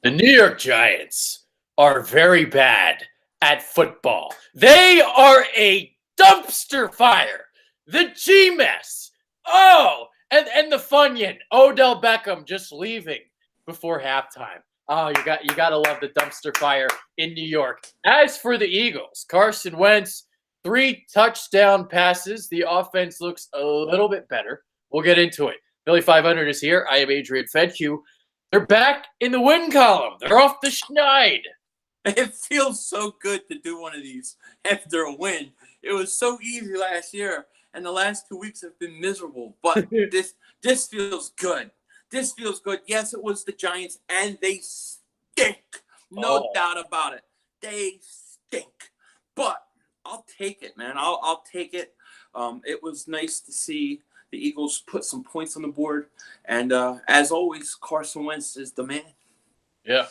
The New York Giants are very bad at football. They are a dumpster fire. The G-mess. Oh, and the Funyun. Odell Beckham just leaving before halftime. Oh, you gotta love the dumpster fire in New York. As for the Eagles, Carson Wentz, 3 touchdown passes. The offense looks a little bit better. We'll get into it. Philly 500 is here. I am Adrian Fedke. They're back in the win column. They're off the schneid. It feels so good to do one of these after a win. It was so easy last year, and the last 2 weeks have been miserable. But this feels good. This feels good. Yes, it was the Giants, and they stink. No doubt about it. They stink. But I'll take it, man. I'll take it. It was nice to see the Eagles put some points on the board. And as always, Carson Wentz is the man. Yeah.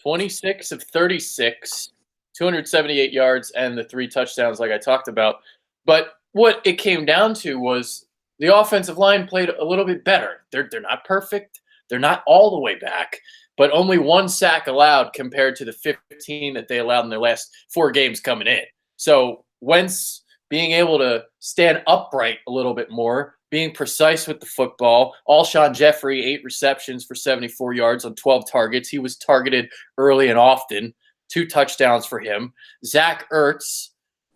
26 of 36, 278 yards, and the 3 touchdowns like I talked about. But what it came down to was the offensive line played a little bit better. They're not perfect. They're not all the way back, but only 1 sack allowed compared to the 15 that they allowed in their last 4 games coming in. So Wentz being able to stand upright a little bit more, being precise with the football. Alshon Jeffrey, 8 receptions for 74 yards on 12 targets. He was targeted early and often. 2 touchdowns for him. Zach Ertz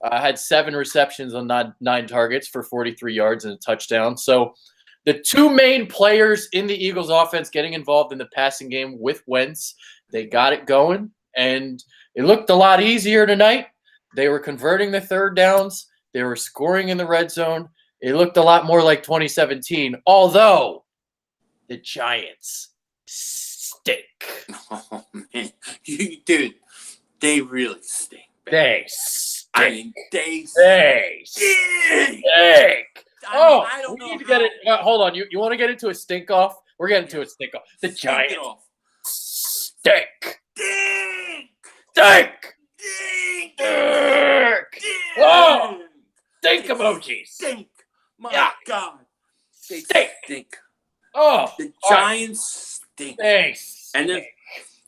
had 7 receptions on 9 targets for 43 yards and a touchdown. So the 2 main players in the Eagles offense getting involved in the passing game with Wentz, they got it going, and it looked a lot easier tonight. They were converting the third downs. They were scoring in the red zone. It looked a lot more like 2017, although the Giants stink. Oh, man. Dude, they really stink. Man. They stink. I mean, they stink. I don't we know need to get it. Hold on. You want to get into a stink off? We're getting to a stink off. The Giants stink. Stink. Stink. Stink. Stink. Oh, stink emojis. Stink. My God. They stink. Oh, the Giants stink. They stink.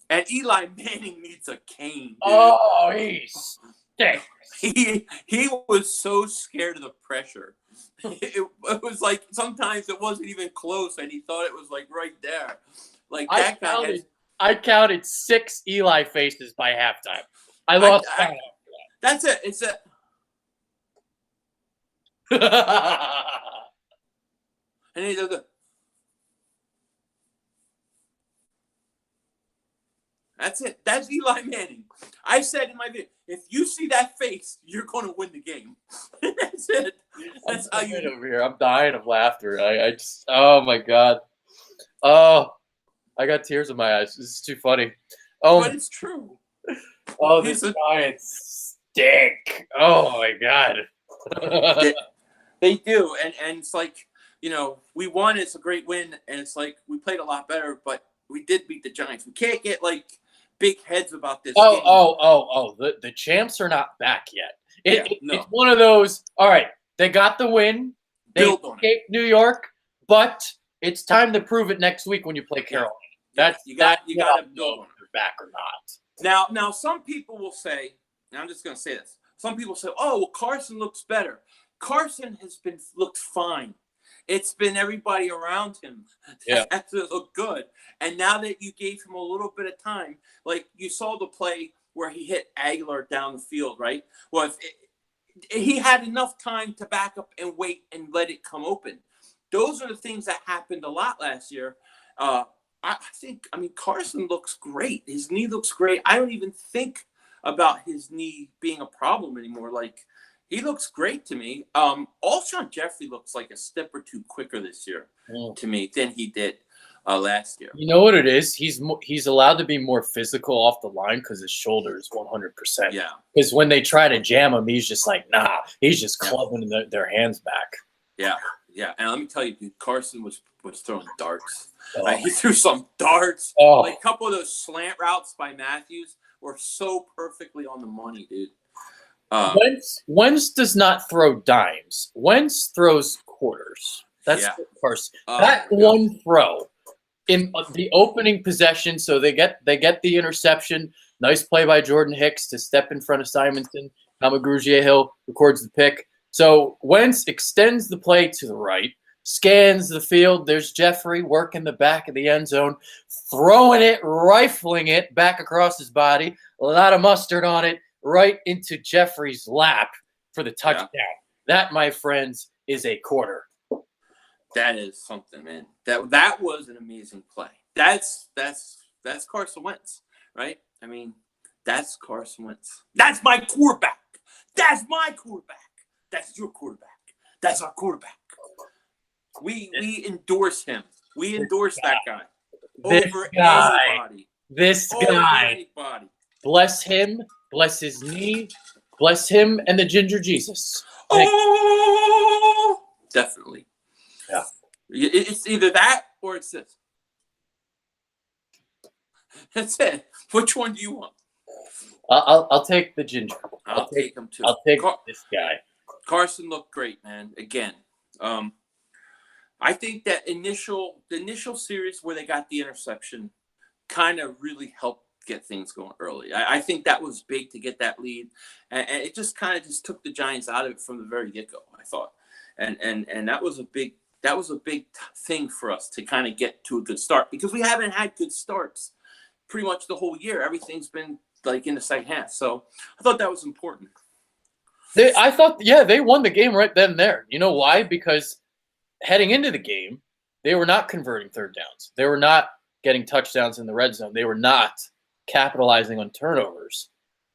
And Eli Manning needs a cane. Dude. Oh, he stinks. He was so scared of the pressure. It was like sometimes it wasn't even close, and he thought it was like right there. Like that guy. I counted 6 Eli faces by halftime. I lost count. That's it. It's a. And he does it. That's it. That's Eli Manning. I said in my video, if you see that face, you're going to win the game. That's it. That's how you over here. I'm dying of laughter. I just, oh my God. Oh, I got tears in my eyes. This is too funny. Oh, but it's true. Oh, the Giants stink. Oh my God. They do, and it's like, we won. It's a great win, and it's like we played a lot better, but we did beat the Giants. We can't get like big heads about this. game. The champs are not back yet. It's one of those. All right, they got the win. They escaped New York, but it's time to prove it next week when you play Carolina. You got to build on it. Back or not. Now some people will say, and I'm just going to say this. Some people say, "Oh, well, Carson looks better." Carson has looked fine. It's been everybody around him that has to look good. And now that you gave him a little bit of time, like you saw the play where he hit Aguilar down the field, right? Well, he had enough time to back up and wait and let it come open. Those are the things that happened a lot last year. I think Carson looks great. His knee looks great. I don't even think about his knee being a problem anymore. Like, he looks great to me. Alshon Jeffrey looks like a step or 2 quicker this year to me than he did last year. You know what it is? He's allowed to be more physical off the line because his shoulder is 100%. Yeah. Because when they try to jam him, he's just like, nah. He's just clubbing their hands back. Yeah, yeah. And let me tell you, dude, Carson was throwing darts. He threw some darts. Like a couple of those slant routes by Matthews were so perfectly on the money, dude. Wentz does not throw dimes. Wentz throws quarters. That's the first. That one throw in the opening possession, so they get the interception. Nice play by Jordan Hicks to step in front of Simonson. Hill records the pick. So Wentz extends the play to the right, scans the field. There's Jeffrey working the back of the end zone, throwing it, rifling it back across his body. A lot of mustard on it, right into Jeffrey's lap for the touchdown. Yeah. That, my friends, is a quarter. That is something, man. That was an amazing play. That's Carson Wentz, right? I mean, that's Carson Wentz. That's my quarterback. That's my quarterback. That's your quarterback. That's our quarterback. We endorse him. We endorse that guy over anybody. This guy. Anybody. Bless him. Bless his knee. Bless him and the ginger Jesus. Oh, definitely. Yeah. It's either that or it's this. That's it. Which one do you want? I'll take the ginger. I'll take him too. I'll take this guy. Carson looked great, man. Again, I think that the initial series where they got the interception kind of really helped get things going early. I think that was big to get that lead, and it just kind of just took the Giants out of it from the very get-go. I thought, and that was a big thing for us to kind of get to a good start, because we haven't had good starts pretty much the whole year. Everything's been like in the second half, so I thought that was important. I thought, they won the game right then and there. You know why? Because heading into the game, they were not converting third downs. They were not getting touchdowns in the red zone. They were not capitalizing on turnovers.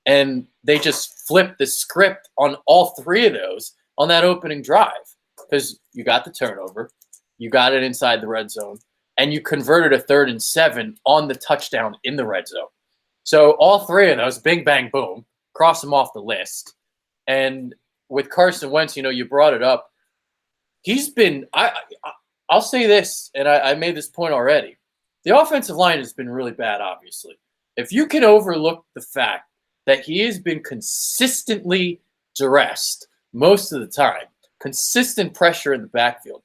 And they just flipped the script on all three of those on that opening drive, because you got the turnover, you got it inside the red zone, and you converted a 3rd and 7 on the touchdown in the red zone. So all three of those, bing, bang, boom, cross them off the list. And with Carson Wentz, you brought it up. He's been – I'll say this, and I made this point already. The offensive line has been really bad, obviously. If you can overlook the fact that he has been consistently duressed most of the time, consistent pressure in the backfield,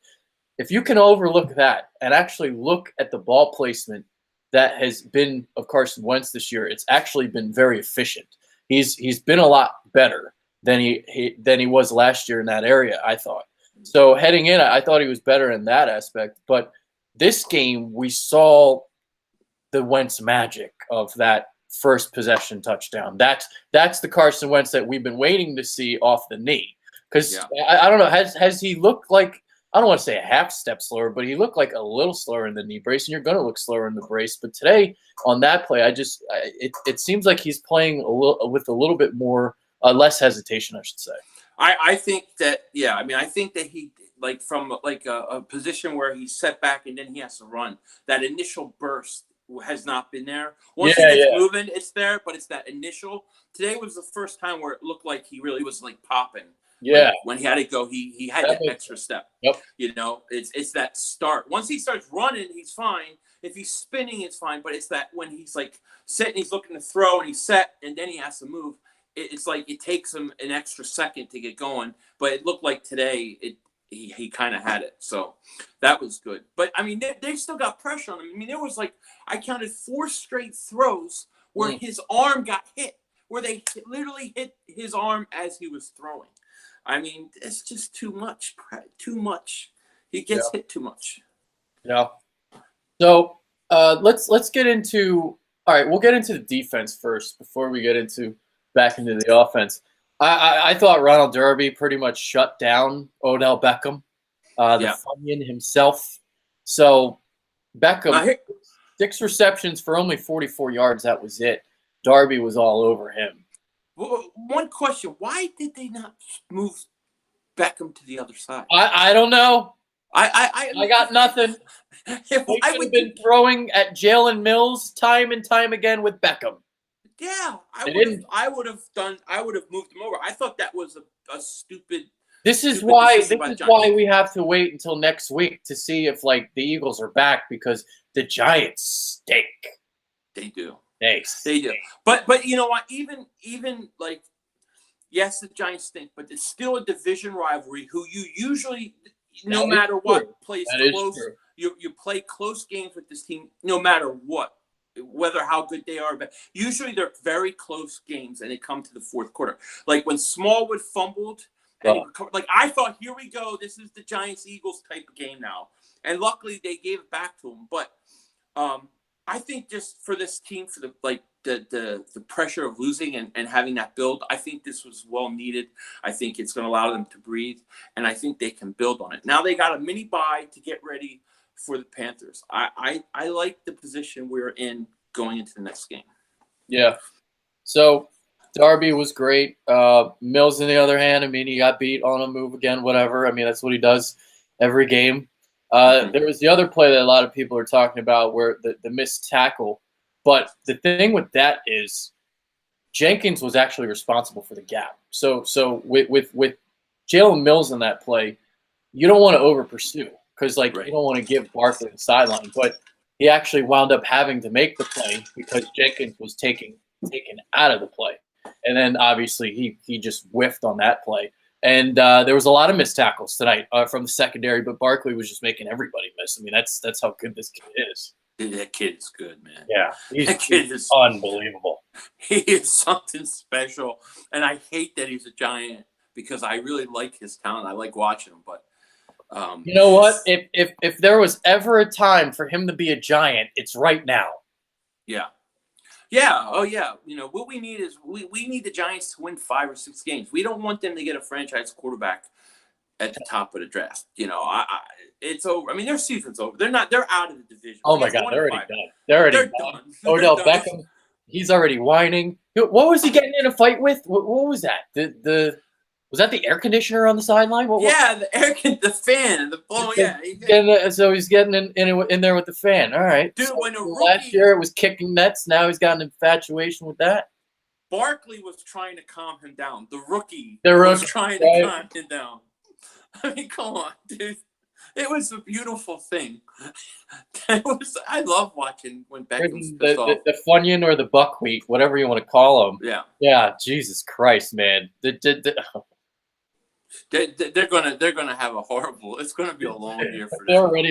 if you can overlook that and actually look at the ball placement that has been of Carson Wentz this year, it's actually been very efficient. He's been a lot better than he was last year in that area, I thought. So heading in, I thought he was better in that aspect. But this game, we saw the Wentz magic of that first possession touchdown. That's the Carson Wentz that we've been waiting to see off the knee. Because I don't know, has he looked like, I don't want to say a half step slower, but he looked like a little slower in the knee brace, and you're going to look slower in the brace. But today on that play, it seems like he's playing with a little bit more less hesitation, I should say. I think that I think that he from a position where he's set back and then he has to run. That initial burst has not been there. Once he gets moving, it's there, but it's that initial. Today was the first time where it looked like he really was popping. Yeah. When he had to go, he had that extra step. Yep. It's that start. Once he starts running, he's fine. If he's spinning, it's fine. But it's that when he's sitting, he's looking to throw, and he's set, and then he has to move. It's like it takes him an extra second to get going. But it looked like today he kind of had it. So that was good. But, I mean, they still got pressure on him. I mean, there was I counted 4 straight throws where his arm got hit, where they literally hit his arm as he was throwing. I mean, it's just too much. Too much. He gets hit too much. Yeah. So let's get into – all right, we'll get into the defense first before we get back into the offense. I thought Ronald Darby pretty much shut down Odell Beckham, the Funyun himself. So Beckham, 6 receptions for only 44 yards. That was it. Darby was all over him. Well, one question: why did they not move Beckham to the other side? I don't know. I got nothing. I would have been throwing at Jalen Mills time and time again with Beckham. Yeah, I would have moved him over. I thought that was a stupid. This is why we have to wait until next week to see if the Eagles are back, because the Giants stink. They do. They do. But you know what? Even yes, the Giants stink, but it's still a division rivalry. Who you usually no matter what, plays that close. Is true. You play close games with this team, no matter what, whether how good they are. But usually they're very close games, and they come to the fourth quarter. Like when Smallwood fumbled, and like I thought, here we go. This is the Giants-Eagles type of game now. And luckily they gave it back to him. But I think just for this team, for the pressure of losing and having that build, I think this was well needed. I think it's going to allow them to breathe, and I think they can build on it. Now they got a mini bye to get ready for the Panthers. I like the position we're in going into the next game. Yeah. So Darby was great. Mills, on the other hand, I mean, he got beat on a move again, whatever. I mean, that's what he does every game. There was the other play that a lot of people are talking about where the missed tackle. But the thing with that is Jenkins was actually responsible for the gap. So with Jalen Mills in that play, you don't want to over pursue because you don't want to give Barkley the sideline. But he actually wound up having to make the play because Jenkins was taken out of the play. And then obviously he just whiffed on that play. And there was a lot of missed tackles tonight from the secondary, but Barkley was just making everybody miss. I mean, that's how good this kid is. That kid is good, man. Yeah, he's is unbelievable. He is something special, and I hate that he's a Giant because I really like his talent. I like watching him, but you know what? If there was ever a time for him to be a Giant, it's right now. Yeah. Yeah. Oh, yeah. You know, what we need is we need the Giants to win 5 or 6 games. We don't want them to get a franchise quarterback at the top of the draft. You know, it's over. I mean, their season's over. They're out of the division. Oh, my God. They're already done. They're done. Odell Beckham, he's already whining. What was he getting in a fight with? What was that? Was that the air conditioner on the sideline? The fan. So he's getting in there with the fan. All right. Dude, when last year it was kicking nets. Now he's got an infatuation with that. Barkley was trying to calm him down. The rookie was trying to calm him down. I mean, come on, dude. It was a beautiful thing. I love watching when Beckham's pissed off. The Funyun or the buckwheat, whatever you want to call them. Yeah. Yeah. Jesus Christ, man. They're gonna have a horrible. It's gonna be a long year for them.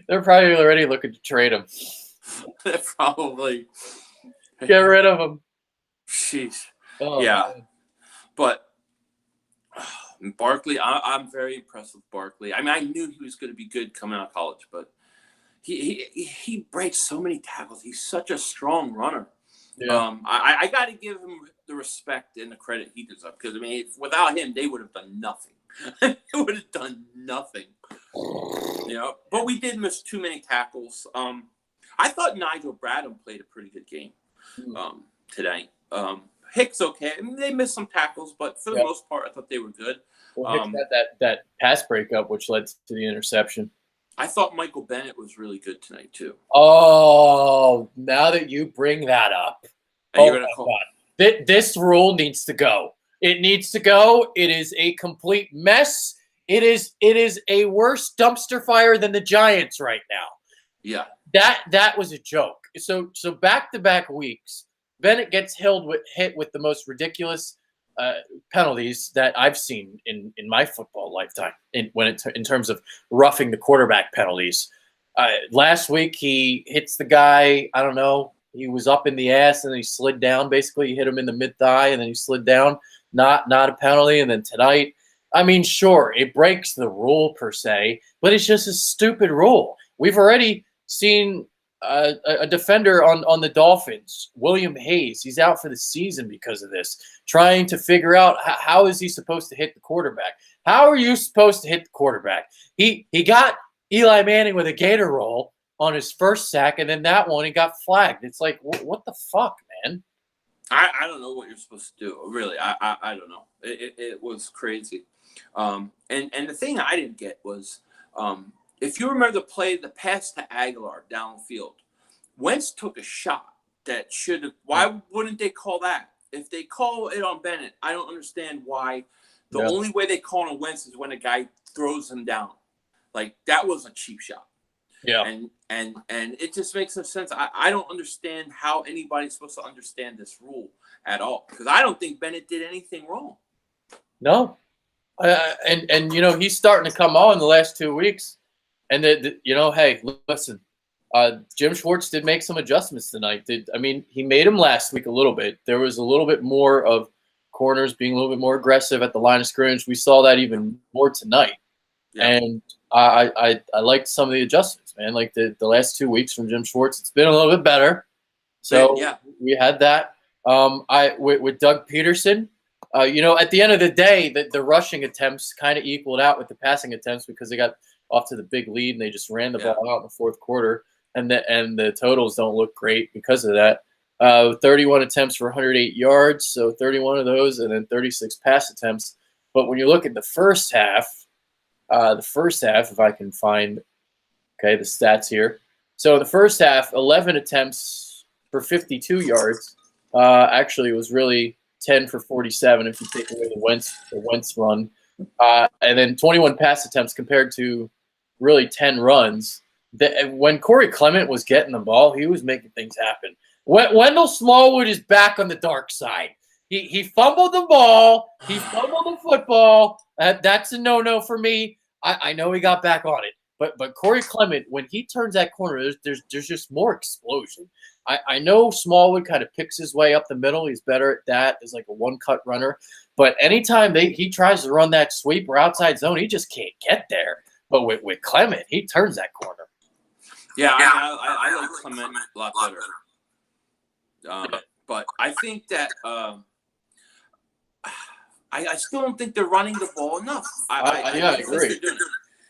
They're probably already looking to trade him. They're probably get rid of him. Jeez. Oh, yeah, man. But Barkley, I'm very impressed with Barkley. I mean, I knew he was going to be good coming out of college, but he breaks so many tackles. He's such a strong runner. Yeah. I got to give him the respect and the credit he deserves because, I mean, without him, they would have done nothing. They would have done nothing. You know, but we did miss too many tackles. I thought Nigel Bradham played a pretty good game today. Hicks okay. I mean, they missed some tackles, but for the most part, I thought they were good. Well, Hicks had that pass breakup, which led to the interception. I thought Michael Bennett was really good tonight, too. Oh, now that you bring that up. God. This rule needs to go. It needs to go. It is a complete mess. It is a worse dumpster fire than the Giants right now. Yeah. That was a joke. So back-to-back weeks, Bennett gets hit with the most ridiculous penalties that I've seen in my football lifetime in terms of roughing the quarterback penalties. Last week he hits the guy, I don't know, he was up in the ass and he slid down. Basically, he hit him in the mid-thigh and then he slid down. Not a penalty. And then tonight, I mean, sure, it breaks the rule per se, but it's just a stupid rule. We've already seen a defender on the Dolphins, William Hayes. He's out for the season because of this, trying to figure out how is he supposed to hit the quarterback. How are you supposed to hit the quarterback? He got Eli Manning with a gator roll on his first sack, and then that one he got flagged. It's like, what the fuck, man? I don't know what you're supposed to do. Really, I don't know. It was crazy. And the thing I didn't get was if you remember the pass to Aguilar downfield, Wentz took a shot that should have. Why wouldn't they call that? If they call it on Bennett, I don't understand why. The only way they call it on Wentz is when a guy throws him down. Like, that was a cheap shot. Yeah. And it just makes no sense. I don't understand how anybody's supposed to understand this rule at all. Because I don't think Bennett did anything wrong. No. And he's starting to come on the last 2 weeks, and hey, listen, Jim Schwartz did make some adjustments tonight. He made them last week a little bit. There was a little bit more of corners being a little bit more aggressive at the line of scrimmage. We saw that even more tonight, and I liked some of the adjustments, man. Like the last 2 weeks from Jim Schwartz, it's been a little bit better. So we had that. With Doug Peterson. At the end of the day, the rushing attempts kind of equaled out with the passing attempts because they got off to the big lead and they just ran the ball out in the fourth quarter, and the totals don't look great because of that. 31 attempts for 108 yards, so 31 of those, and then 36 pass attempts. But when you look at the first half, if I can find the stats here. So the first half, 11 attempts for 52 yards. Actually, it was really 10 for 47 if you take away the Wentz run, and then 21 pass attempts compared to really 10 runs. When Corey Clement was getting the ball, he was making things happen. Wendell Smallwood is back on the dark side. He fumbled the ball. He fumbled the football. That's a no-no for me. I know he got back on it, but Corey Clement, when he turns that corner, there's just more explosion. I know Smallwood kind of picks his way up the middle. He's better at that as like a one-cut runner. But anytime he tries to run that sweep or outside zone, he just can't get there. But with Clement, he turns that corner. Yeah, I like Clement a lot better. But I think that I still don't think they're running the ball enough. I agree.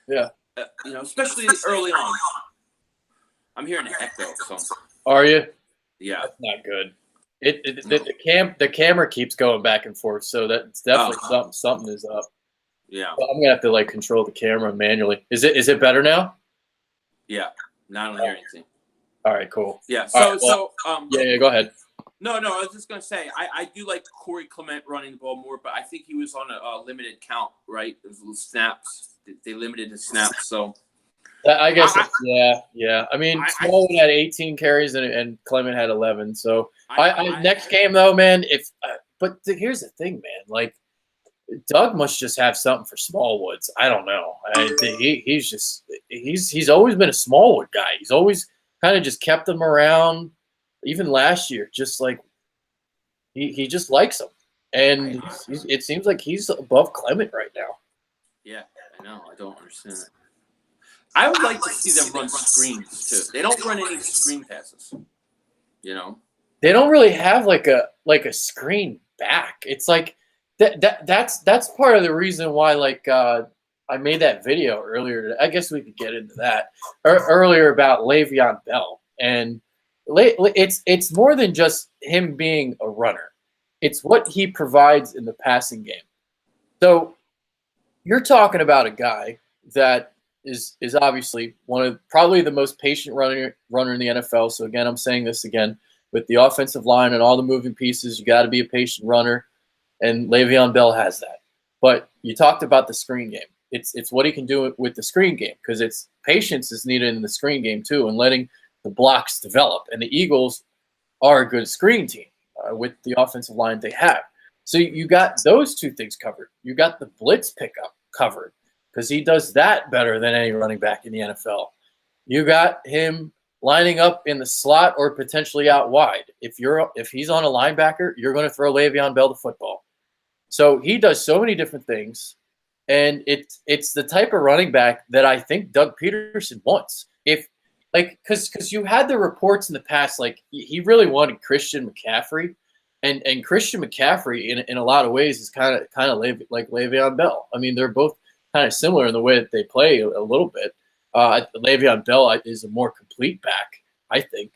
Yeah. Especially early on. I'm hearing an echo. So. Are you? Yeah. That's not good. The camera keeps going back and forth, so that's definitely something is up. Yeah. So I'm gonna have to control the camera manually. Is it better now? Yeah. Now I don't hear anything. All right, cool. Yeah. Yeah, go ahead. No, I was just gonna say I do like Corey Clement running the ball more, but I think he was on a limited count, right? It was little snaps. They limited the snaps, so. I guess, yeah. Smallwood had 18 carries and Clement had 11. So next game though, man. Here's the thing, man. Doug must just have something for Smallwoods. I don't know. He's always been a Smallwood guy. He's always kind of just kept him around. Even last year, just he just likes him, and it seems like he's above Clement right now. Yeah, I know. I don't understand it. I would like to see them run screens too. They don't run any screen passes. They don't really have like a screen back. It's like that's part of the reason why I made that video earlier. I guess we could get into that earlier about Le'Veon Bell, and it's more than just him being a runner. It's what he provides in the passing game. So you're talking about a guy that is obviously probably the most patient runner in the NFL. So again, I'm saying this again, with the offensive line and all the moving pieces, you got to be a patient runner, and Le'Veon Bell has that. But you talked about the screen game. It's what he can do with the screen game, because it's patience is needed in the screen game too, and letting the blocks develop. And the Eagles are a good screen team with the offensive line they have. So you got those two things covered. You got the blitz pickup covered, because he does that better than any running back in the NFL. You got him lining up in the slot or potentially out wide. If he's on a linebacker, you're going to throw Le'Veon Bell the football. So he does so many different things, and it's the type of running back that I think Doug Peterson wants. Because you had the reports in the past, he really wanted Christian McCaffrey, and Christian McCaffrey in a lot of ways is kind of like Le'Veon Bell. They're both kind of similar in the way that they play a little bit. Le'Veon Bell is a more complete back, I think,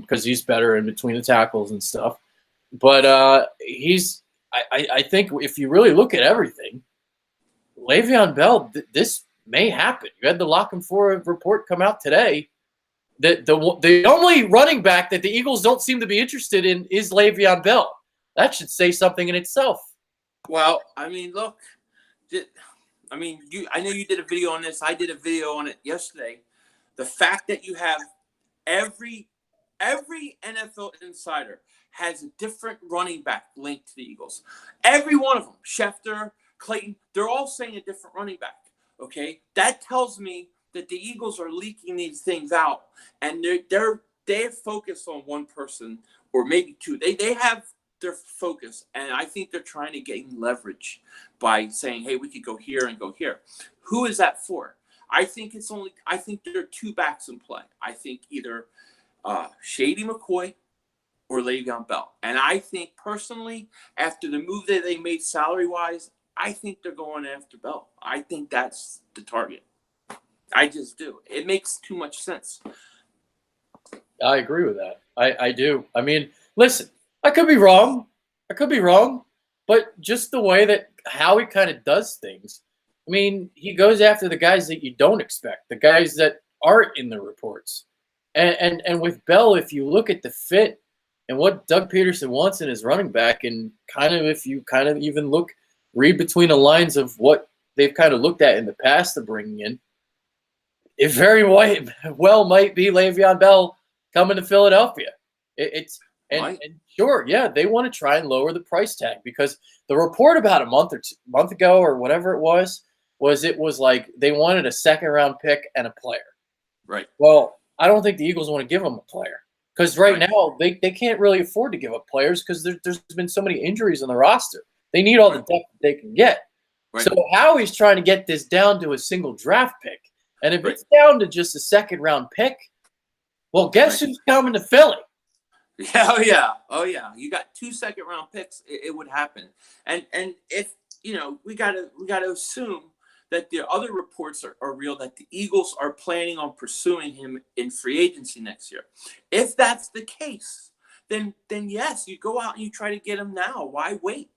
because he's better in between the tackles and stuff. But I think if you really look at everything, Le'Veon Bell, this may happen. You had the Lock 'em For report come out today. The only running back that the Eagles don't seem to be interested in is Le'Veon Bell. That should say something in itself. Well, look. I know you did a video on this. I did a video on it yesterday. The fact that you have every NFL insider has a different running back linked to the Eagles. Every one of them. Schefter, Clayton. They're all saying a different running back. Okay, that tells me that the Eagles are leaking these things out, and they're focused on one person or maybe two. They have their focus, and I think they're trying to gain leverage by saying, "Hey, we could go here and go here." Who is that for? I think there are two backs in play. I think either Shady McCoy or Le'Veon Bell. And I think personally, after the move that they made salary-wise, I think they're going after Bell. I think that's the target. I just do. It makes too much sense. I agree with that. I do. I mean, listen, I could be wrong. But just the way that Howie kind of does things, I mean, he goes after the guys that you don't expect, the guys that aren't in the reports. And with Bell, if you look at the fit and what Doug Peterson wants in his running back, and kind of if you kind of even read between the lines of what they've kind of looked at in the past of bringing in, it very well might be Le'Veon Bell coming to Philadelphia. And sure, yeah, they want to try and lower the price tag, because the report about a month ago or whatever it was like they wanted a second-round pick and a player. Right. Well, I don't think the Eagles want to give them a player, because right now they can't really afford to give up players because there's been so many injuries on the roster. They need all the depth that they can get. Right. So Howie's trying to get this down to a single draft pick. And if it's down to just a second-round pick, well, guess who's coming to Philly? Oh yeah. You got 2 second-round picks. It would happen. And if we gotta assume that the other reports are real, that the Eagles are planning on pursuing him in free agency next year. If that's the case, then yes, you go out and you try to get him now. Why wait?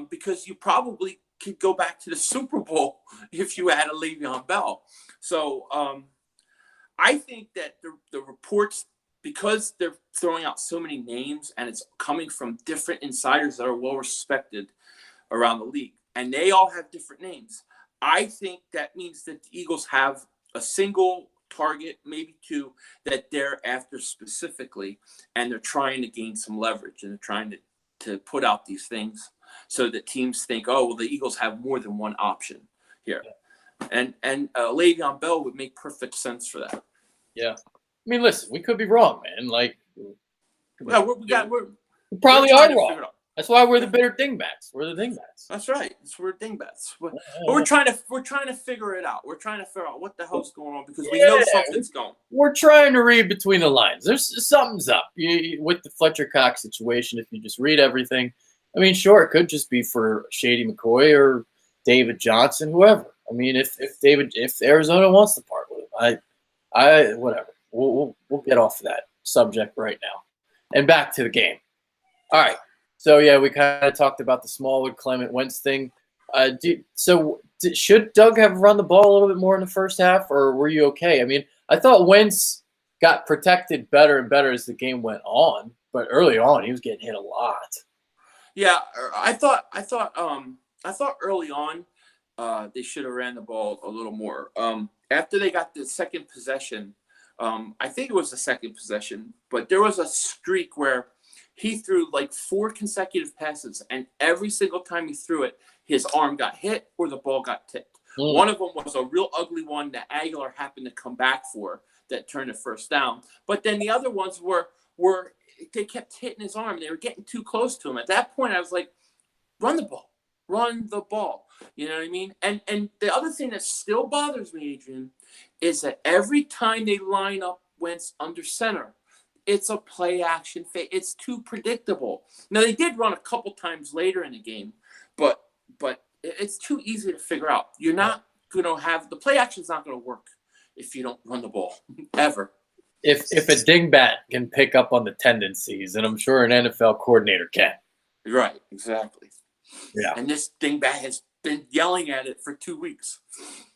Because you probably could go back to the Super Bowl if you had a Le'Veon Bell. So I think that the reports, because they're throwing out so many names and it's coming from different insiders that are well respected around the league, and they all have different names, I think that means that the Eagles have a single target, maybe two, that they're after specifically, and they're trying to gain some leverage, and they're trying to put out these things so that teams think, oh, well, the Eagles have more than one option here. And Le'Veon Bell would make perfect sense for that. Yeah. I mean, listen, we could be wrong, man. Like, yeah, we probably are wrong. That's why we're the bitter Dingbats. We're the Dingbats. That's right. We're Dingbats. But we're trying to figure it out. We're trying to figure out what the hell's going on, because we know something's going. We're trying to read between the lines. There's something's up with the Fletcher Cox situation. If you just read everything, I mean, sure, it could just be for Shady McCoy or David Johnson, whoever. I mean, if Arizona wants to part with him, I whatever. We'll get off of that subject right now, and back to the game. All right. So yeah, we kind of talked about the Smallwood Clement Wentz thing. Should Doug have run the ball a little bit more in the first half, or were you okay? I mean, I thought Wentz got protected better and better as the game went on, but early on he was getting hit a lot. Yeah, I thought early on they should have ran the ball a little more. After they got the second possession, I think it was the second possession, but there was a streak where he threw like 4 consecutive passes, and every single time he threw it, his arm got hit or the ball got tipped. One of them was a real ugly one that Aguilar happened to come back for that turned the first down. But then the other ones were they kept hitting his arm. They were getting too close to him. At that point, I was like, run the ball. Run the ball. You know what I mean? And the other thing that still bothers me, Adrian, is that every time they line up Wentz under center, it's a play action fake. It's too predictable. Now, they did run a couple times later in the game, but it's too easy to figure out. You're not going to have – the play action's not going to work if you don't run the ball, ever. If a dingbat can pick up on the tendencies, and I'm sure an NFL coordinator can. Right, exactly. Yeah. And this dingbat has been yelling at it for 2 weeks.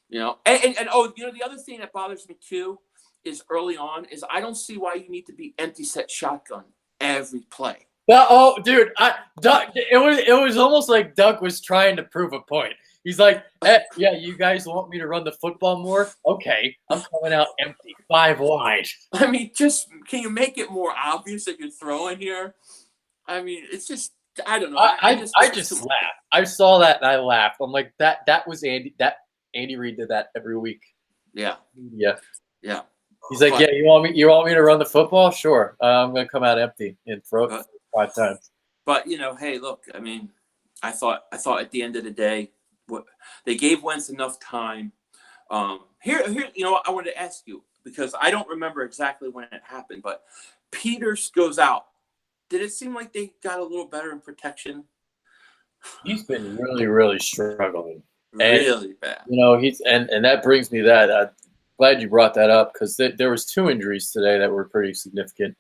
You know, and the other thing that bothers me too is early on is I don't see why you need to be empty set shotgun every play. Well, dude, Doug, it was almost like Doug was trying to prove a point. He's like, yeah, you guys want me to run the football more? Okay, I'm coming out empty, 5 wide. I mean, just can you make it more obvious that you're throwing here? I mean, it's just I don't know. I just laughed. I saw that and I laughed. I'm like, that was Andy. That Andy Reid did that every week. Yeah. Yeah. Yeah. He's like, yeah, you want me to run the football? Sure. I'm gonna come out empty and throw it 5 times. But hey, look. I mean, I thought at the end of the day, they gave Wentz enough time. Here, I wanted to ask you because I don't remember exactly when it happened, but Peters goes out. Did it seem like they got a little better in protection? He's been really, really struggling. Really bad. He's and that brings me that. Glad you brought that up because there was 2 injuries today that were pretty significant.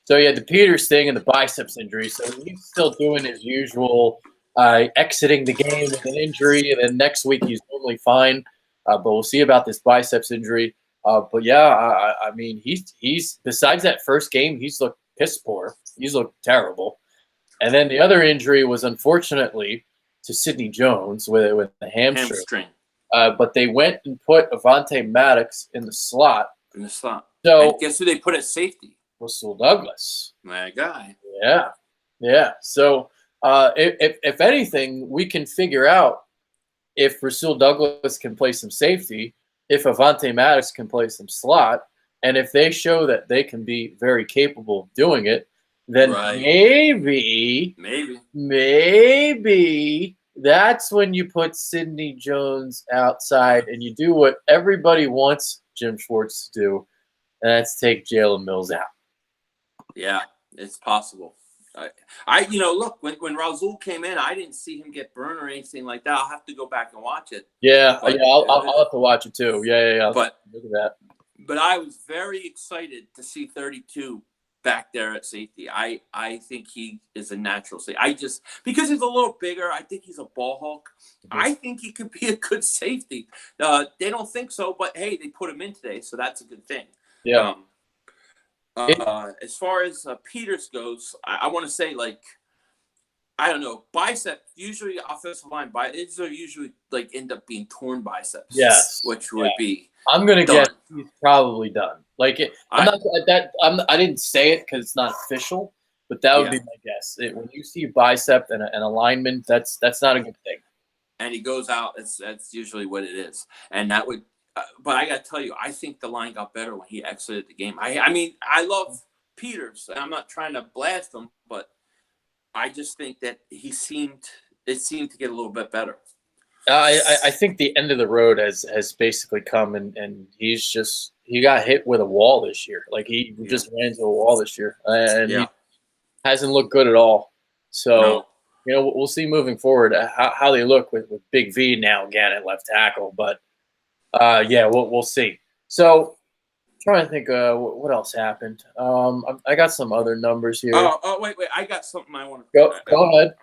So he had the Peters thing and the biceps injury. So he's still doing his usual exiting the game with an injury, and then next week he's normally fine. But we'll see about this biceps injury. But yeah, I mean, he's besides that first game, he's looked piss poor. He's looked terrible. And then the other injury was unfortunately to Sidney Jones with a hamstring. But they went and put Avonte Maddox in the slot. So and guess who they put at safety? Rasul Douglas. My guy. Yeah. So if anything, we can figure out if Rasul Douglas can play some safety, if Avonte Maddox can play some slot, and if they show that they can be very capable of doing it, then maybe that's when you put Sidney Jones outside and you do what everybody wants Jim Schwartz to do, and that's take Jalen Mills out. Yeah, it's possible. Look, when Rasul came in, I didn't see him get burned or anything like that. I'll have to go back and watch it. I'll have to watch it too. Yeah. But look at that. But I was very excited to see 32 back there at safety. I think he is a natural safety. Because he's a little bigger, I think he's a ball hawk. Mm-hmm. I think he could be a good safety. They don't think so, but hey, they put him in today, so that's a good thing. Yeah. As far as Peters goes, I want to say, I don't know, bicep, usually offensive line, biceps are usually end up being torn biceps. Yes. Which would be I'm going to guess he's probably done. I didn't say it because it's not official, but that would be my guess. When you see bicep and a lineman, that's not a good thing. And he goes out, that's usually what it is. And that would but I got to tell you, I think the line got better when he exited the game. I mean, I love Peters, and I'm not trying to blast him, but I just think that it seemed to get a little bit better. I think the end of the road has basically come, and he got hit with a wall this year. He just ran into a wall this year, and he hasn't looked good at all. So we'll see moving forward how they look with Big V now again at left tackle. But we'll see. So I'm trying to think what else happened. I got some other numbers here. Oh wait, I got something I want to go ahead.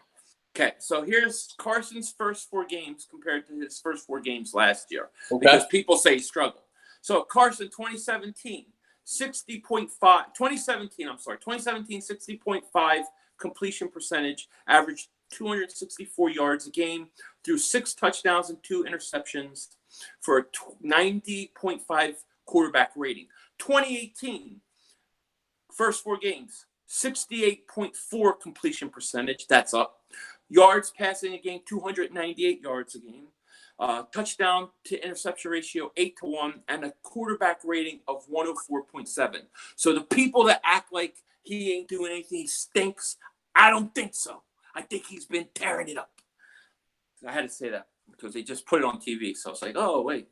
Okay, so here's Carson's first 4 games compared to his first 4 games last year. Okay. Because people say he struggled. So Carson, 2017, 60.5 completion percentage, averaged 264 yards a game, threw 6 touchdowns and 2 interceptions for a 90.5 quarterback rating. 2018, first 4 games, 68.4 completion percentage. That's up. Yards passing a game, 298 yards a game. Touchdown to interception ratio 8-1, and a quarterback rating of 104.7. So the people that act like he ain't doing anything, he stinks, I don't think so. I think he's been tearing it up. I had to say that because they just put it on TV. So it's like, oh, wait.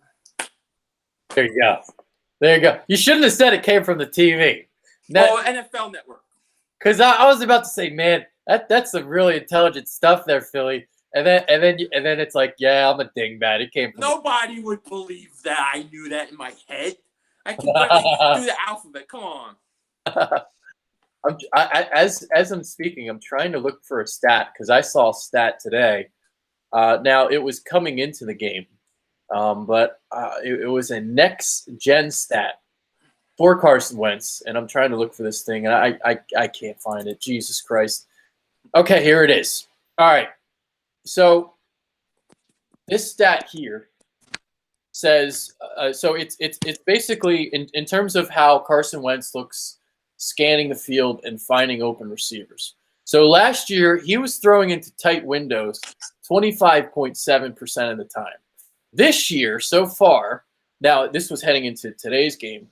There you go. You shouldn't have said it came from the TV. NFL Network. Because I was about to say, man, that's some really intelligent stuff there, Philly. And then it's like, yeah, I'm a dingbat. It came from nobody would believe that I knew that in my head. I can barely do the alphabet. Come on. As I'm speaking, I'm trying to look for a stat because I saw a stat today. Now it was coming into the game, but it was a next gen stat for Carson Wentz, and I'm trying to look for this thing, and I can't find it. Jesus Christ. Okay, here it is. All right. So this stat here says so it's basically in terms of how Carson Wentz looks scanning the field and finding open receivers. So last year, he was throwing into tight windows 25.7% of the time. This year, so far, now this was heading into today's game,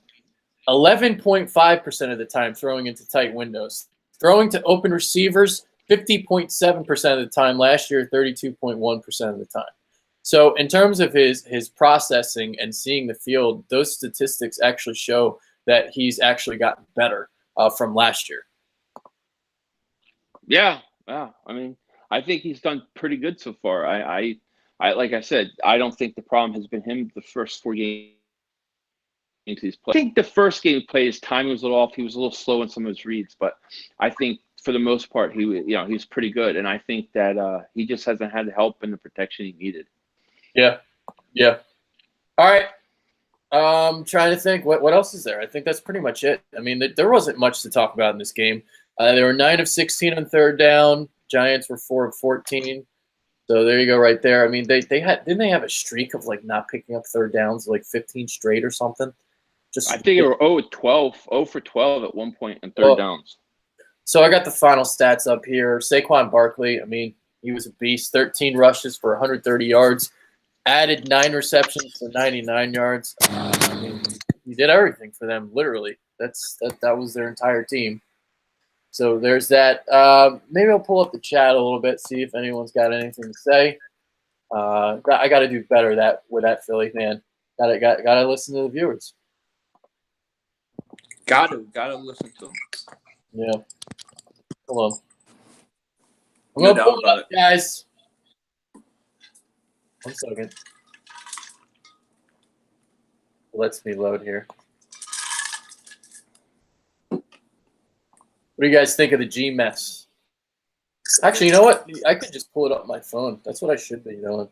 11.5% of the time throwing into tight windows. Throwing to open receivers, 50.7% of the time. Last year, 32.1% of the time. So in terms of his processing and seeing the field, those statistics actually show that he's actually gotten better from last year. Yeah. I mean, I think he's done pretty good so far. I like I said, I don't think the problem has been him the first 4 games he's played. I think the first game he played, his timing was a little off. He was a little slow in some of his reads, but I think for the most part, he was pretty good. And I think that he just hasn't had the help and the protection he needed. Yeah. All right. Trying to think what else is there. I think that's pretty much it. I mean, there wasn't much to talk about in this game. They were 9 of 16 on third down. Giants were 4 of 14. So there you go, right there. I mean, didn't they have a streak of like not picking up third downs, like 15 straight or something? I think they were 0 for 12 at one point in third downs. So I got the final stats up here. Saquon Barkley, I mean, he was a beast. 13 rushes for 130 yards. Added 9 receptions for 99 yards. I mean, he did everything for them, literally. That was their entire team. So there's that. Maybe I'll pull up the chat a little bit, see if anyone's got anything to say. I got to do better with that Philly fan. Got to listen to the viewers. Got to listen to them. Yeah. Hold on. I'm going to pull it up, guys. 1 second. Lets me load here. What do you guys think of the G mess? Actually, you know what? I could just pull it up on my phone. That's what I should be doing.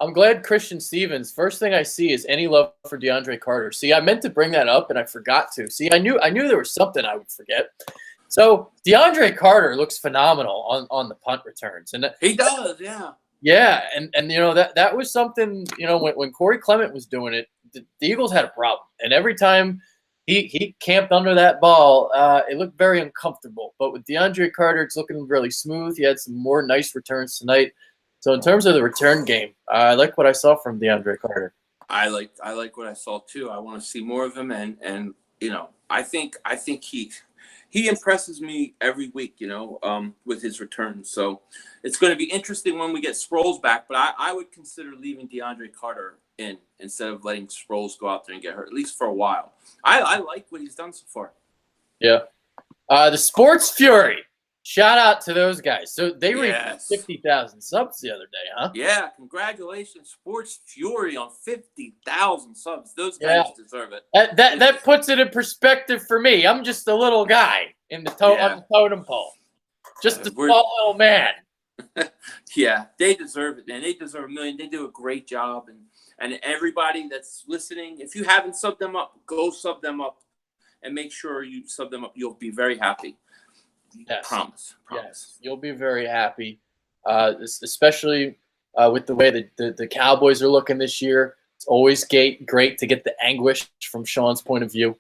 I'm glad Christian Stevens. First thing I see is any love for DeAndre Carter. See, I meant to bring that up and I forgot to. See, I knew there was something I would forget. So DeAndre Carter looks phenomenal on the punt returns, and he does, yeah. Yeah, and that was something when Corey Clement was doing it, the Eagles had a problem, and every time he camped under that ball, it looked very uncomfortable. But with DeAndre Carter, it's looking really smooth. He had some more nice returns tonight. So in terms of the return game, I like what I saw from DeAndre Carter. I like what I saw too. I want to see more of him, and I think he impresses me every week, with his returns. So it's going to be interesting when we get Sproles back. But I would consider leaving DeAndre Carter in instead of letting Sproles go out there and get hurt, at least for a while. I like what he's done so far. Yeah. The Sports Fury. Shout out to those guys. So they reached 50,000 subs the other day, huh? Yeah. Congratulations, Sports Fury, on 50,000 subs. Those guys deserve it. That puts it in perspective for me. I'm just a little guy on the totem pole. Just a small little man. Yeah, they deserve it, man. They deserve $1 million. They do a great job. And everybody that's listening, if you haven't subbed them up, go sub them up and make sure you sub them up. You'll be very happy. Yes. Promise. Yes, you'll be very happy, especially with the way the Cowboys are looking this year. It's always great to get the anguish from Sean's point of view.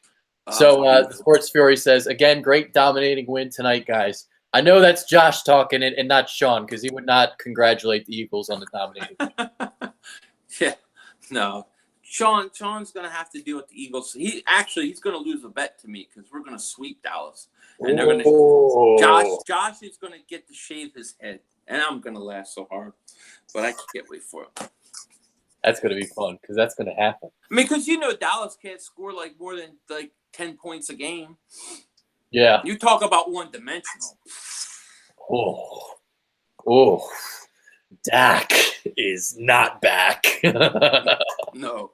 So the Sports Fury says, again, great dominating win tonight, guys. I know that's Josh talking and not Sean, because he would not congratulate the Eagles on the dominating win. Yeah, no. Sean's going to have to deal with the Eagles. He's going to lose a bet to me because we're going to sweep Dallas. And they're going to Josh is going to get to shave his head. And I'm going to laugh so hard. But I can't wait for it. That's going to be fun because that's going to happen. I mean, because Dallas can't score more than 10 points a game. Yeah. You talk about one-dimensional. Oh. Dak is not back. No.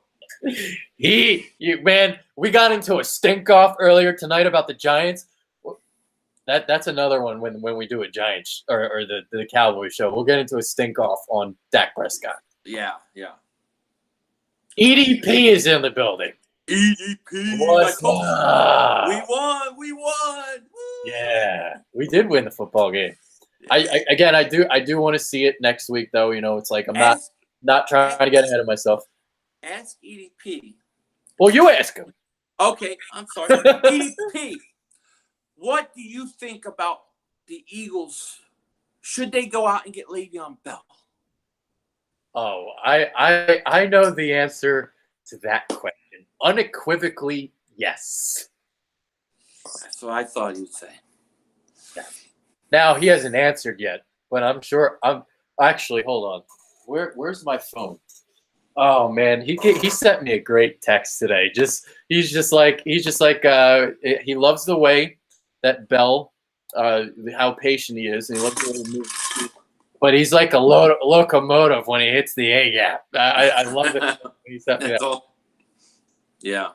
Man, we got into a stink-off earlier tonight about the Giants. That's another one when we do a Giants or the Cowboys show. We'll get into a stink-off on Dak Prescott. Yeah. EDP is in the building. EDP. What's up? We won. Woo! Yeah, we did win the football game. I do want to see it next week, though. It's like I'm not trying to get ahead of myself. Ask EDP. Well, you ask him. Okay, I'm sorry. EP, what do you think about the Eagles? Should they go out and get Le'Veon Bell? Oh, I know the answer to that question. Unequivocally, yes. That's what I thought you'd say. Yeah. Now he hasn't answered yet, but I'm sure. I'm actually. Hold on. Where's my phone? Oh man, he sent me a great text today. He's just like he loves the way that Bell, how patient he is, and he loves the way he moves. But he's like a locomotive when he hits the A gap. I love it when he sent me that. Yeah.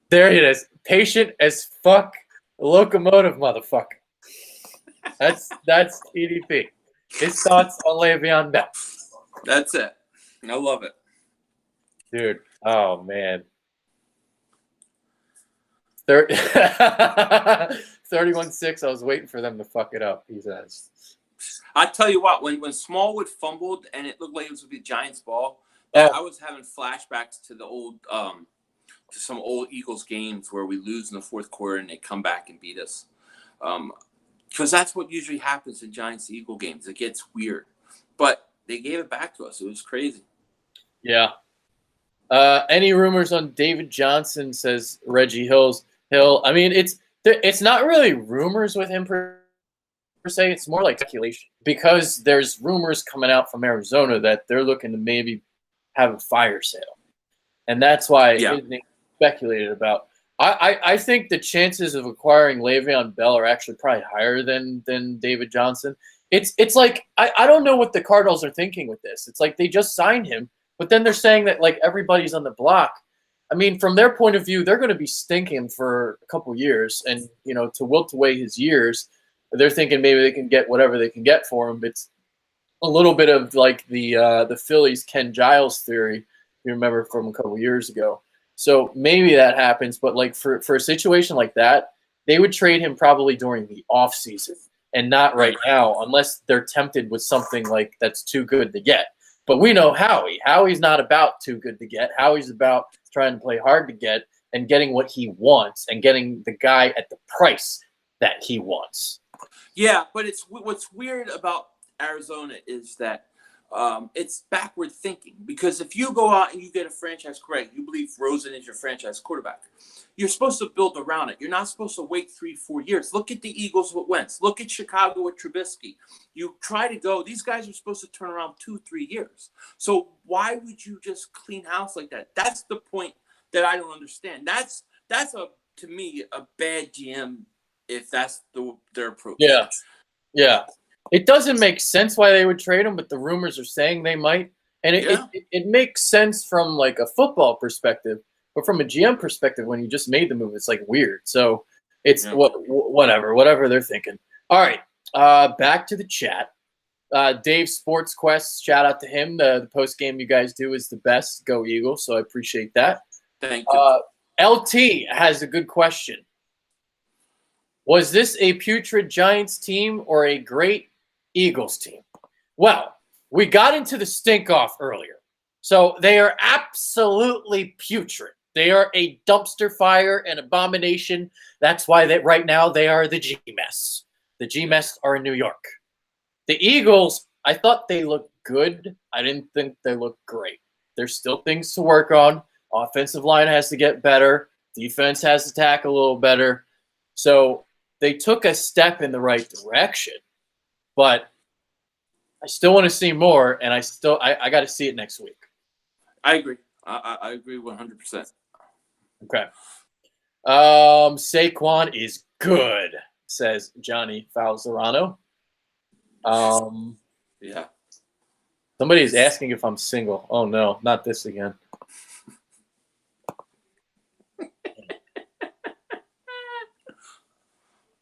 There it is. Patient as fuck, locomotive motherfucker. That's EDP. His thoughts on Le'Veon Bell. That's it. I love it. Dude, oh man. 31-6, I was waiting for them to fuck it up, he says. I tell you what, when Smallwood fumbled and it looked like it was going to be Giants ball, I was having flashbacks to the old to some old Eagles games where we lose in the fourth quarter and they come back and beat us. Because that's what usually happens in Giants-Eagle games. It gets weird. But they gave it back to us. It was crazy. Yeah. Any rumors on David Johnson, says Reggie Hill. I mean, it's not really rumors with him per se. It's more like speculation because there's rumors coming out from Arizona that they're looking to maybe have a fire sale. And that's why it's being speculated about. I think the chances of acquiring Le'Veon Bell are actually probably higher than David Johnson. It's like I don't know what the Cardinals are thinking with this. It's like they just signed him, but then they're saying that like everybody's on the block. I mean, from their point of view, they're going to be stinking for a couple years, and to wilt away his years, they're thinking maybe they can get whatever they can get for him. It's a little bit of like the Phillies Ken Giles theory, if you remember from a couple years ago. So maybe that happens, but like for a situation like that, they would trade him probably during the off season and not right now, unless they're tempted with something like that's too good to get. But we know Howie. Howie's not about too good to get. Howie's about trying to play hard to get and getting what he wants and getting the guy at the price that he wants. Yeah, but what's weird about Arizona is that it's backward thinking, because if you go out and you get a franchise quarterback, you believe Rosen is your franchise quarterback, you're supposed to build around it. You're not supposed to wait 3-4 years. Look at the Eagles with Wentz. Look at Chicago with Trubisky. You try to go. These guys are supposed to turn around 2-3 years. So why would you just clean house like that? That's the point that I don't understand. That's to me a bad GM if that's their approach. Yeah. It doesn't make sense why they would trade him, but the rumors are saying they might. And it makes sense from like a football perspective, but from a GM perspective, when you just made the move, it's like weird. So it's whatever they're thinking. All right, back to the chat. Dave Sports Quest, shout out to him. The post game you guys do is the best. Go Eagles! So I appreciate that. Thank you. LT has a good question. Was this a putrid Giants team or a great Eagles team? Well, we got into the stink off earlier. So they are absolutely putrid. They are a dumpster fire, an abomination. That's why right now they are the G-Mess. The G-Mess are in New York. The Eagles, I thought they looked good. I didn't think they looked great. There's still things to work on. Offensive line has to get better. Defense has to tackle a little better. So they took a step in the right direction. But I still want to see more, and I got to see it next week. I agree. I agree 100%. Okay. Saquon is good, says Johnny Falzerano. Yeah. Somebody is asking if I'm single. Oh no, not this again.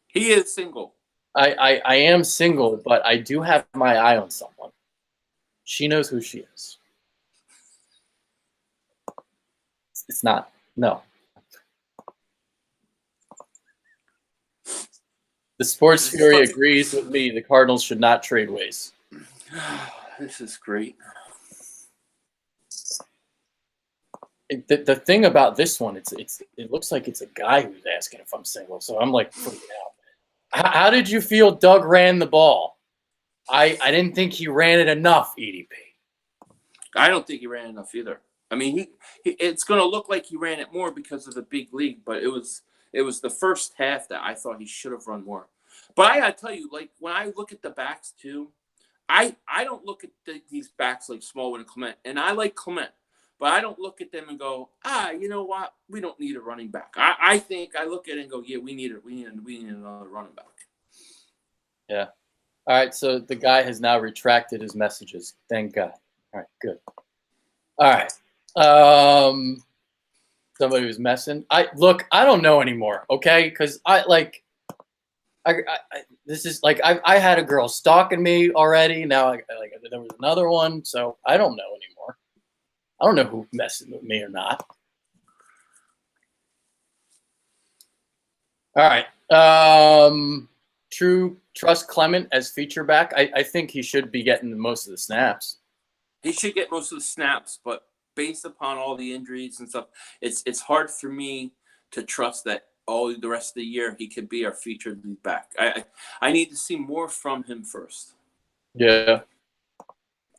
He is single. I am single, but I do have my eye on someone. She knows who she is. It's not. No. The Sports Fury agrees with me. The Cardinals should not trade ways. This is great. the thing about this one, it looks like it's a guy who's asking if I'm single. So I'm like freaking out. How did you feel Doug ran the ball? I didn't think he ran it enough, EDP. I don't think he ran enough either. I mean, it's going to look like he ran it more because of the big league, but it was the first half that I thought he should have run more. But I got to tell you, like, when I look at the backs too, I don't look at these backs like Smallwood and Clement, and I like Clement, but I don't look at them and go, you know what? We don't need a running back. I think I look at it and go, yeah, we need another running back. Yeah. All right, so the guy has now retracted his messages. Thank God. All right, good. All right. Somebody was messing. I don't know anymore, okay? Because this is like I had a girl stalking me already. Now there was another one, so I don't know anymore. I don't know who's messing with me or not. All right. Trust Clement as feature back. I think he should be getting most of the snaps. He should get most of the snaps, but based upon all the injuries and stuff, it's hard for me to trust that all the rest of the year he could be our featured lead back. I need to see more from him first. Yeah.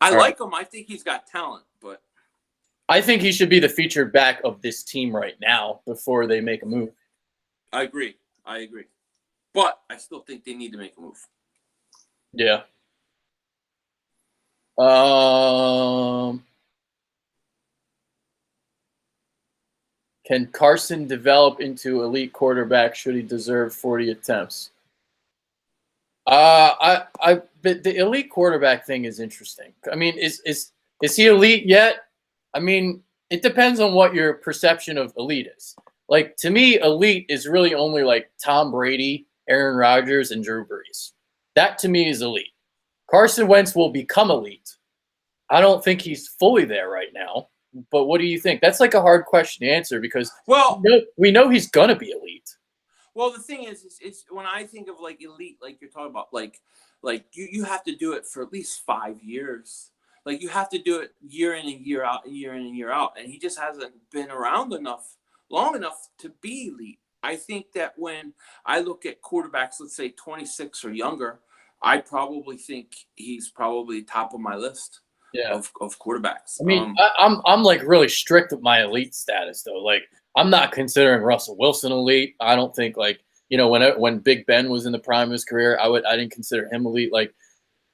I like him. I think he's got talent, but I think he should be the featured back of this team right now before they make a move. I agree. But I still think they need to make a move. Yeah. Can Carson develop into elite quarterback should he deserve 40 attempts? But the elite quarterback thing is interesting. I mean, is he elite yet? I mean, it depends on what your perception of elite is. Like, to me, elite is really only like Tom Brady, Aaron Rodgers, and Drew Brees. That, to me, is elite. Carson Wentz will become elite. I don't think he's fully there right now. But what do you think? That's like a hard question to answer because we know he's going to be elite. Well, the thing is when I think of like elite, like you're talking about, like you have to do it for at least 5 years. Like you have to do it year in and year out, and he just hasn't been around long enough to be elite. I think that when I look at quarterbacks, let's say 26 or younger, I probably think he's probably top of my list. Yeah. Of quarterbacks. I mean, I'm like really strict with my elite status though. Like I'm not considering Russell Wilson elite. I don't think when Big Ben was in the prime of his career, I didn't consider him elite. Like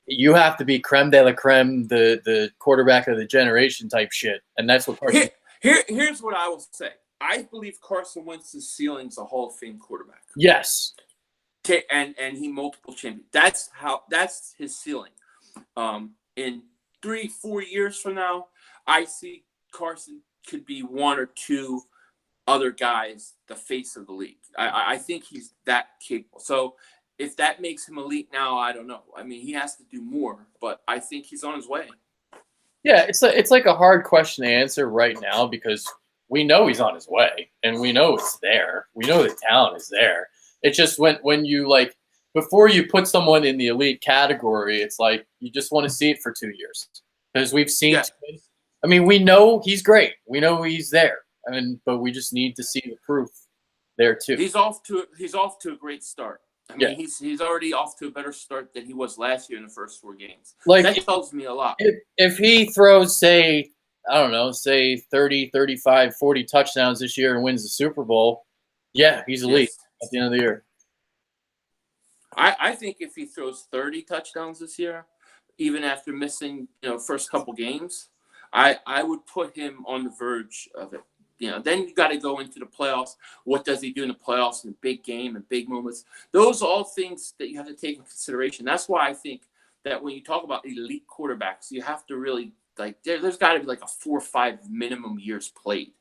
you have to be creme de la creme, the quarterback of the generation type shit, and that's what. Here's what I will say. I believe Carson Wentz's ceiling is a Hall of Fame quarterback. Yes. And he multiple champion. That's his ceiling. In 3-4 years from now, I see Carson could be one or two other guys the face of the league. I think he's that capable. So if that makes him elite now, I don't know. I mean, he has to do more, but I think he's on his way. Yeah, it's like a hard question to answer right now because we know he's on his way and we know it's there. We know the talent is there. It's just when you like before you put someone in the elite category, it's like you just want to see it for 2 years because we've seen. Yeah. I mean, we know he's great. We know he's there. I mean, but we just need to see the proof there too. He's off to a great start. I mean, he's already off to a better start than he was last year in the first 4 games. Like that tells me a lot. If he throws, say 30, 35, 40 touchdowns this year and wins the Super Bowl, yeah, he's elite at the end of the year. I think if he throws 30 touchdowns this year, even after missing, first couple games, I would put him on the verge of it. Then you got to go into the playoffs. What does he do in the playoffs in a big game and big moments? Those are all things that you have to take in consideration. That's why I think that when you talk about elite quarterbacks, you have to really there's got to be like a 4 or 5 minimum years played.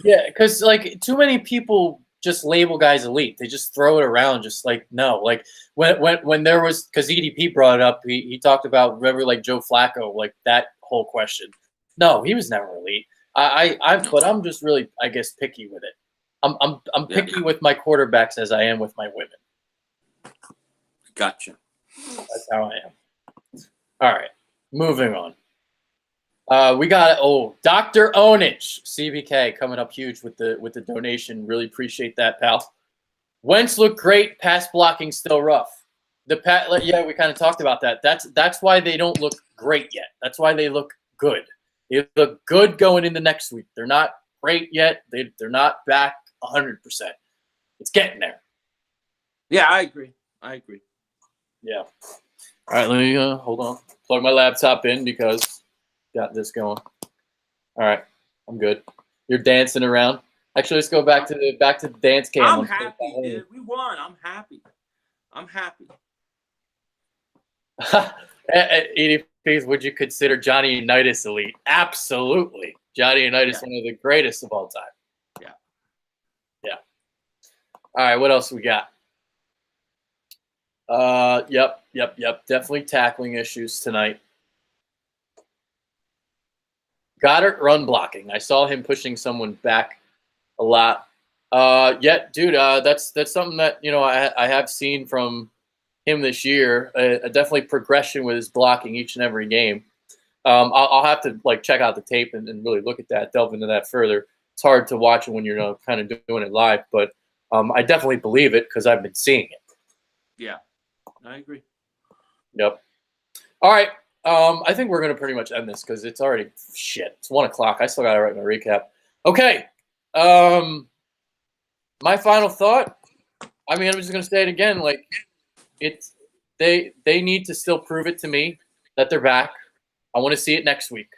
Yeah, because like too many people just label guys elite. They just throw it around, just like no. Like when there was because EDP brought it up, he talked about remember like Joe Flacco, like that whole question. No, he was never elite. But I'm just really, I guess, picky with it. I'm picky with my quarterbacks as I am with my women. Gotcha. That's how I am. All right, moving on. We got Dr. Onich, CBK coming up huge with the donation. Really appreciate that, pal. Wentz looked great. Pass blocking still rough. We kind of talked about that. That's why they don't look great yet. That's why they look good. They look good going into next week. They're not great yet. They're not back 100%. It's getting there. Yeah, I agree. Yeah. All right, let me hold on. Plug my laptop in because got this going. All right, I'm good. You're dancing around. Actually, let's go back to the dance cam. I'm happy, dude. We won. I'm happy. 80 piece, would you consider Johnny Unitas elite? Absolutely. Johnny Unitas, one of the greatest of all time. Yeah. All right, what else we got? Yep. Definitely tackling issues tonight. Goddard run blocking. I saw him pushing someone back a lot. Dude, that's something that I have seen from him this year. Definitely progression with his blocking each and every game. I'll have to check out the tape and really look at that, delve into that further. It's hard to watch it when you're kind of doing it live, but I definitely believe it because I've been seeing it. Yeah, I agree. Yep. All right. I think we're gonna pretty much end this because it's already It's 1 o'clock. I still gotta write my recap. Okay. My final thought. I mean, I'm just gonna say it again. They need to still prove it to me that they're back. I want to see it next week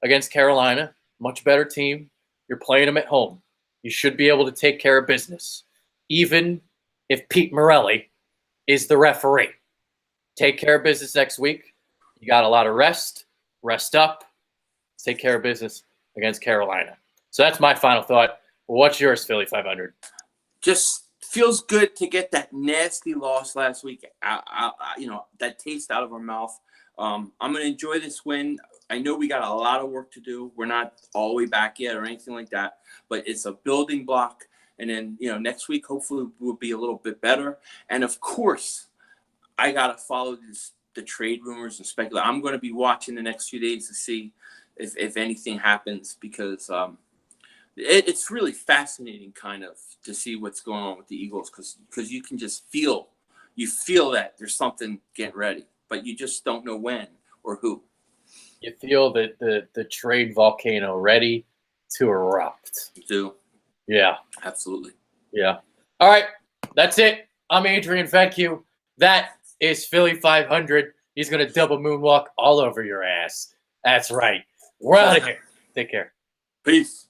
against Carolina. Much better team. You're playing them at home. You should be able to take care of business, even if Pete Morelli is the referee. Take care of business next week. You got a lot of rest up, take care of business against Carolina. So that's my final thought. What's yours, Philly 500? Just feels good to get that nasty loss last week that taste out of our mouth. I'm going to enjoy this win. I know we got a lot of work to do. We're not all the way back yet or anything like that, but it's a building block. And then, next week, hopefully we'll be a little bit better. And of course, I got to follow the trade rumors and speculate. I'm going to be watching the next few days to see if anything happens because it's really fascinating kind of to see what's going on with the Eagles because you can just feel that there's something getting ready, but you just don't know when or who. You feel that the trade volcano ready to erupt. You do. Yeah. Absolutely. Yeah. All right. That's it. I'm Adrian Fenke. That is Philly 500. He's going to double moonwalk all over your ass. That's right. We're out of here. Take care. Peace.